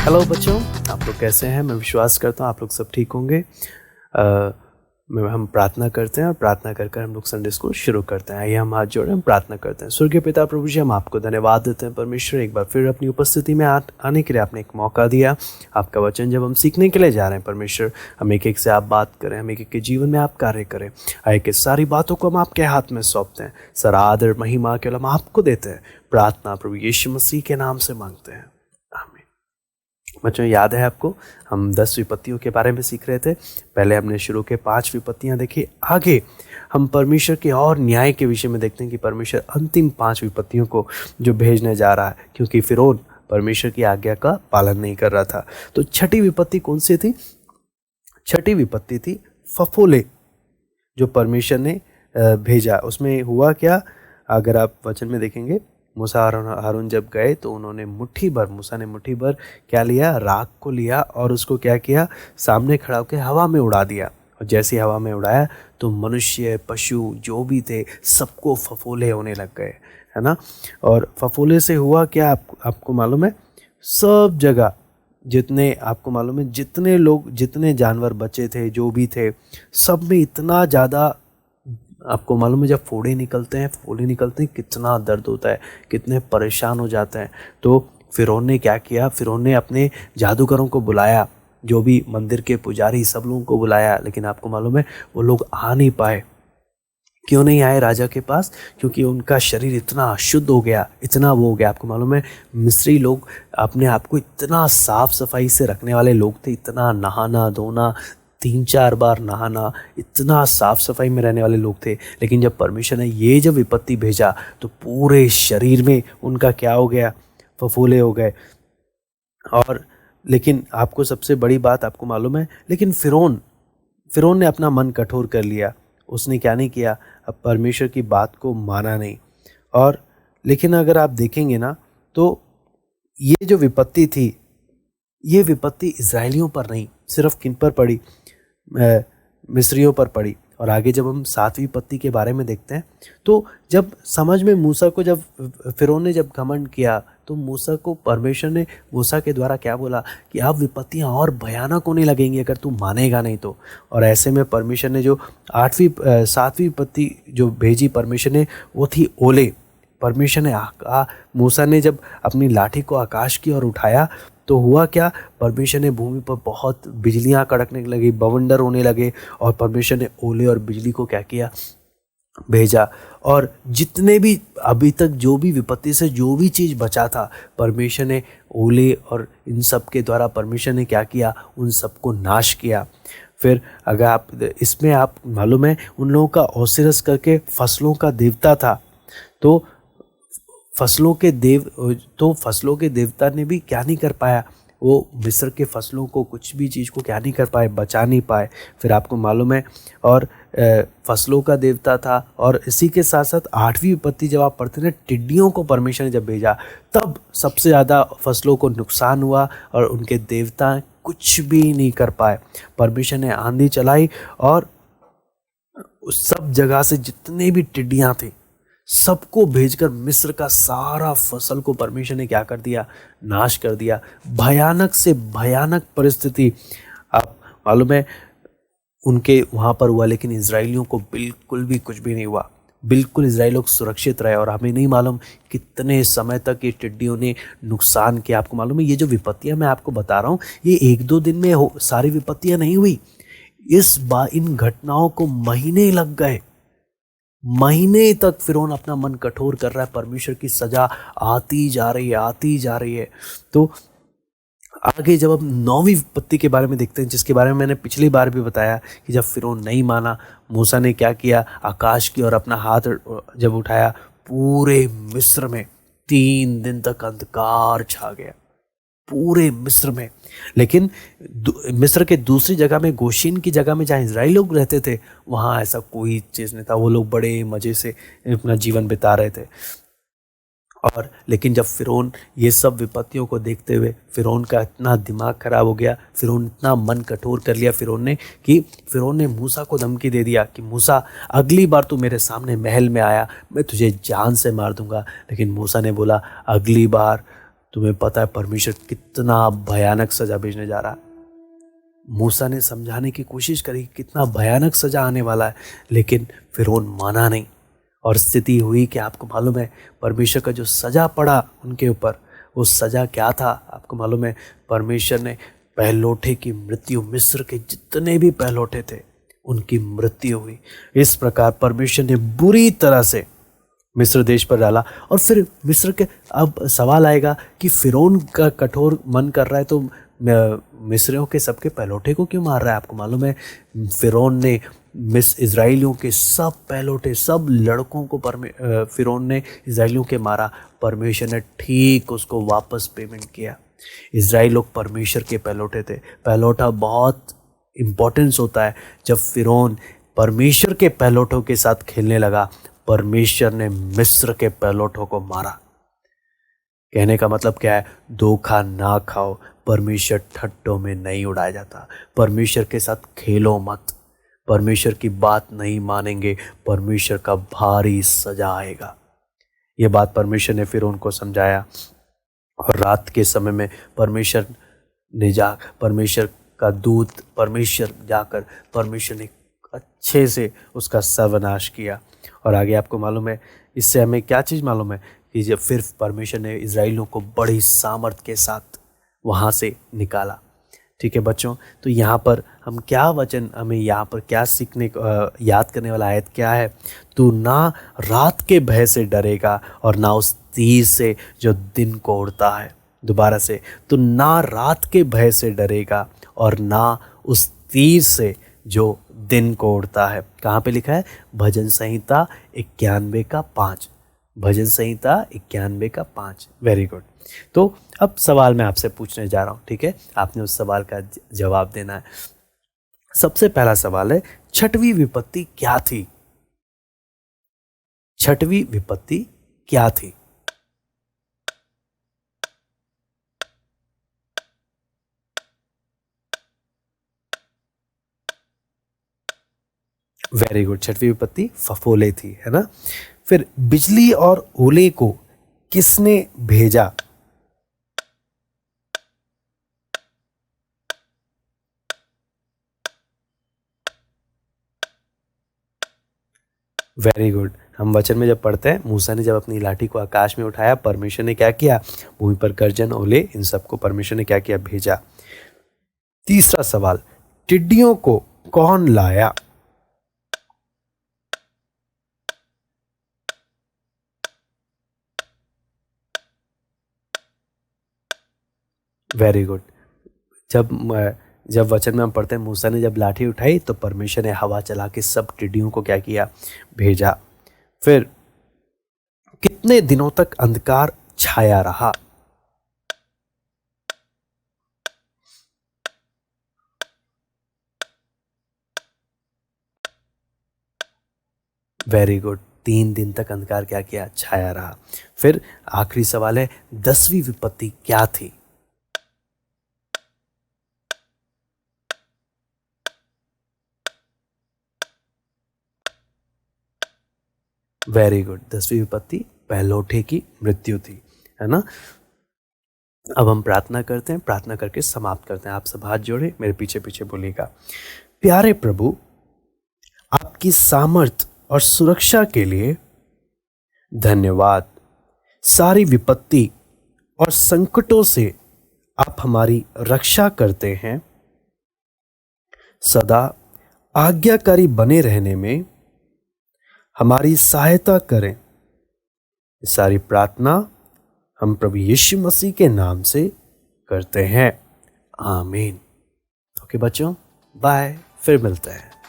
Hello बच्चों, आप लोग कैसे हैं? मैं विश्वास करता हूँ आप लोग सब ठीक होंगे। हम प्रार्थना करते हैं और प्रार्थना कर कर हम लोग संडे स्कूल शुरू करते हैं। आइए हम हाथ जोड़े हम प्रार्थना करते हैं। स्वर्गीय पिता प्रभु जी, हम आपको धन्यवाद देते हैं परमेश्वर, एक बार फिर अपनी उपस्थिति में आने के लिए आपने एक मौका दिया। आपका वचन जब हम सीखने के लिए जा रहे हैं परमेश्वर, हम एक एक से आप बात करें, हम एक एक के जीवन में आप कार्य करें। आइए कि सारी बातों को हम आपके हाथ में सौंपते हैं। सर आदर महिमा केवल हम आपको देते हैं। प्रार्थना प्रभु यीशु मसीह के नाम से मांगते हैं, आमीन। बच्चों, याद है आपको हम 10 विपत्तियों के बारे में सीख रहे थे। पहले हमने शुरू के 5 विपत्तियां देखी। आगे हम परमेश्वर के और न्याय के विषय में देखते हैं कि परमेश्वर अंतिम 5 विपत्तियों को जो भेजने जा रहा है, क्योंकि फिरौन परमेश्वर की आज्ञा का पालन नहीं कर रहा था। तो छठी विपत्ति कौन सी थी? छठी विपत्ति थी फफोले, जो परमेश्वर ने भेजा। उसमें हुआ क्या, अगर आप वचन में देखेंगे, मूसा और हारून जब गए तो उन्होंने मूसा ने मुट्ठी भर क्या लिया? राख को लिया और उसको क्या किया? सामने खड़ा होकर हवा में उड़ा दिया। और जैसे हवा में उड़ाया तो मनुष्य, पशु जो भी थे सबको फफोले होने लग गए, है ना। और फफोले से हुआ क्या, आपको मालूम है? सब जगह जितने, आपको मालूम है, जितने लोग, जितने जानवर बचे थे, जो भी थे, सब में इतना ज़्यादा, आपको मालूम है जब फोड़े निकलते हैं कितना दर्द होता है, कितने परेशान हो जाते हैं। तो फिरौन ने क्या किया? फिरौन ने अपने जादूगरों को बुलाया, जो भी मंदिर के पुजारी, सब लोगों को बुलाया, लेकिन आपको मालूम है वो लोग आ नहीं पाए। क्यों नहीं आए राजा के पास? क्योंकि उनका शरीर इतना अशुद्ध हो गया, इतना वो हो गया। आपको मालूम है मिस्री लोग अपने आप को इतना साफ सफाई से रखने वाले लोग थे, इतना नहाना धोना, 3-4 बार नहाना, इतना साफ सफाई में रहने वाले लोग थे। लेकिन जब परमेश्वर ने ये जब विपत्ति भेजा तो पूरे शरीर में उनका क्या हो गया? फफोले हो गए। और लेकिन आपको सबसे बड़ी बात आपको मालूम है, लेकिन फिरौन ने अपना मन कठोर कर लिया। उसने क्या नहीं किया? अब परमेश्वर की बात को माना नहीं। और लेकिन अगर आप देखेंगे ना, तो ये जो विपत्ति थी, ये विपत्ति इजरायलियों पर नहीं, सिर्फ किन पर पड़ी? मिस्रियों पर पड़ी। और आगे जब हम 7वीं विपत्ति के बारे में देखते हैं, तो जब समझ में मूसा को, जब फिरौन ने जब घमंड किया, तो मूसा को परमेश्वर ने मूसा के द्वारा क्या बोला कि अब विपत्तियां और भयानक होने लगेंगी अगर तू मानेगा नहीं तो। और ऐसे में परमेश्वर ने जो 7वीं विपत्ति जो भेजी परमेश्वर ने, वो थी ओले। परमेश्वर ने मूसा ने जब अपनी लाठी को आकाश की ओर उठाया तो हुआ क्या? परमेश्वर ने भूमि पर बहुत बिजलियां कड़कने लगी, बवंडर होने लगे, और परमेश्वर ने ओले और बिजली को क्या किया? भेजा। और जितने भी अभी तक जो भी विपत्ति से जो भी चीज़ बचा था, परमेश्वर ने ओले और इन सब के द्वारा परमेश्वर ने क्या किया? उन सबको नाश किया। फिर अगर आप इसमें, आप मालूम है उन लोगों का ओसिरस करके फसलों का देवता था, तो फसलों के देवता ने भी क्या नहीं कर पाया? वो मिस्र के फसलों को, कुछ भी चीज़ को क्या नहीं कर पाए? बचा नहीं पाए। फिर आपको मालूम है, और फसलों का देवता था। और इसी के साथ साथ 8वीं विपत्ति जब आप पढ़ते हैं, टिड्डियों को परमेश्वर ने जब भेजा, तब सबसे ज़्यादा फसलों को नुकसान हुआ और उनके देवता कुछ भी नहीं कर पाए। परमेश्वर ने आंधी चलाई और उस सब जगह से जितने भी टिड्डियाँ थे सबको भेजकर मिस्र का सारा फसल को परमेश्वर ने क्या कर दिया? नाश कर दिया। भयानक से भयानक परिस्थिति, आप मालूम है, उनके वहाँ पर हुआ, लेकिन इजराइलियों को बिल्कुल भी कुछ भी नहीं हुआ। बिल्कुल इजराइल लोग सुरक्षित रहे। और हमें नहीं मालूम कितने समय तक ये टिड्डियों ने नुकसान किया। आपको मालूम है, ये जो विपत्तियाँ मैं आपको बता रहा हूँ, ये 1-2 दिन में सारी विपत्तियाँ नहीं हुई। इस बार इन घटनाओं को महीने लग गए। महीने तक फिरौन अपना मन कठोर कर रहा है, परमेश्वर की सजा आती जा रही है। तो आगे जब हम 9वीं विपत्ति के बारे में देखते हैं, जिसके बारे में मैंने पिछली बार भी बताया कि जब फिरौन नहीं माना, मूसा ने क्या किया? आकाश की ओर अपना हाथ जब उठाया, पूरे मिस्र में 3 दिन तक अंधकार छा गया, पूरे मिस्र में। लेकिन मिस्र के दूसरी जगह में, गोशीन की जगह में जहाँ इजराइल लोग रहते थे, वहाँ ऐसा कोई चीज़ नहीं था। वो लोग बड़े मज़े से अपना जीवन बिता रहे थे। और लेकिन जब फ़िरौन ये सब विपत्तियों को देखते हुए फ़िरौन का इतना दिमाग खराब हो गया, फ़िरौन इतना मन कठोर कर लिया फ़िरौन ने कि फ़िरौन ने मूसा को धमकी दे दिया कि मूसा, अगली बार तू मेरे सामने महल में आया मैं तुझे जान से मार दूंगा। लेकिन मूसा ने बोला, अगली बार तुम्हें पता है परमेश्वर कितना भयानक सज़ा भेजने जा रहा है। मूसा ने समझाने की कोशिश करी कितना भयानक सज़ा आने वाला है, लेकिन फ़िरौन माना नहीं। और स्थिति हुई कि आपको मालूम है परमेश्वर का जो सज़ा पड़ा उनके ऊपर, वो सज़ा क्या था आपको मालूम है? परमेश्वर ने पहलौठे की मृत्यु, मिस्र के जितने भी पहलौठे थे उनकी मृत्यु हुई। इस प्रकार परमेश्वर ने बुरी तरह से मिस्र देश पर डाला। और फिर मिस्र के अब सवाल आएगा कि फ़िरौन का कठोर मन कर रहा है तो मिस्रियों के सबके पहलौठे को क्यों मार रहा है? आपको मालूम है फ़िरौन ने इज़राइलियों के सब पहलौठे, सब लड़कों को फ़िरौन ने इज़राइलियों के मारा। परमेश्वर ने ठीक उसको वापस पेमेंट किया। इज़राइल लोग परमेश्वर के पहलौठे थे। पहलौठा बहुत इम्पोर्टेंस होता है। जब फ़िरौन परमेश्वर के पहलौठों के साथ खेलने लगा, परमेश्वर ने मिस्र के पहलौठों को मारा। कहने का मतलब क्या है? धोखा ना खाओ, परमेश्वर ठट्टों में नहीं उड़ाया जाता। परमेश्वर के साथ खेलो मत। परमेश्वर की बात नहीं मानेंगे, परमेश्वर का भारी सजा आएगा। ये बात परमेश्वर ने फिर उनको समझाया। और रात के समय में परमेश्वर का दूत परमेश्वर ने अच्छे से उसका सर्वनाश किया। और आगे आपको मालूम है इससे हमें क्या चीज़ मालूम है कि जब फिर परमेश्वर ने इज़राइलियों को बड़ी सामर्थ के साथ वहाँ से निकाला। ठीक है बच्चों, तो यहाँ पर हम क्या वचन हमें यहाँ पर क्या सीखने याद करने वाला आयत क्या है? तू ना रात के भय से डरेगा और ना उस तीर से जो दिन को उड़ता है। दोबारा से, तू ना रात के भय से डरेगा और ना उस तीर से जो दिन को उड़ता है। कहाँ पे लिखा है? भजन संहिता 91:5। भजन संहिता 91:5। Very good. तो अब सवाल मैं आपसे पूछने जा रहा हूँ, ठीक है? आपने उस सवाल का जवाब देना है। सबसे पहला सवाल है, छठवीं विपत्ति क्या थी? छठवीं विपत्ति क्या थी? Very good. छठवीं विपत्ति फफोले थी, है ना? फिर बिजली और ओले को किसने भेजा? Very good. हम वचन में जब पढ़ते हैं, मूसा ने जब अपनी लाठी को आकाश में उठाया, परमेश्वर ने क्या किया? भूमि पर गर्जन, ओले, इन सबको परमेश्वर ने क्या किया? भेजा। तीसरा सवाल, टिड्डियों को कौन लाया? Very good. जब वचन में हम पढ़ते हैं मूसा ने जब लाठी उठाई तो परमेश्वर ने हवा चला के सब टिड्डियों को क्या किया? भेजा। फिर कितने दिनों तक अंधकार छाया रहा? Very good. 3 दिन तक अंधकार क्या किया? छाया रहा। फिर आखिरी सवाल है, 10वीं विपत्ति क्या थी? Very good. 10वीं विपत्ति पहलौठे की मृत्यु थी, है ना? अब हम प्रार्थना करते हैं, प्रार्थना करके समाप्त करते हैं। आप सब हाथ जोड़े, मेरे पीछे पीछे बोलिएगा। प्यारे प्रभु, आपकी सामर्थ और सुरक्षा के लिए धन्यवाद। सारी विपत्ति और संकटों से आप हमारी रक्षा करते हैं। सदा आज्ञाकारी बने रहने में हमारी सहायता करें। सारी प्रार्थना हम प्रभु यीशु मसीह के नाम से करते हैं, आमीन। ओके बच्चों, बाय, फिर मिलते हैं।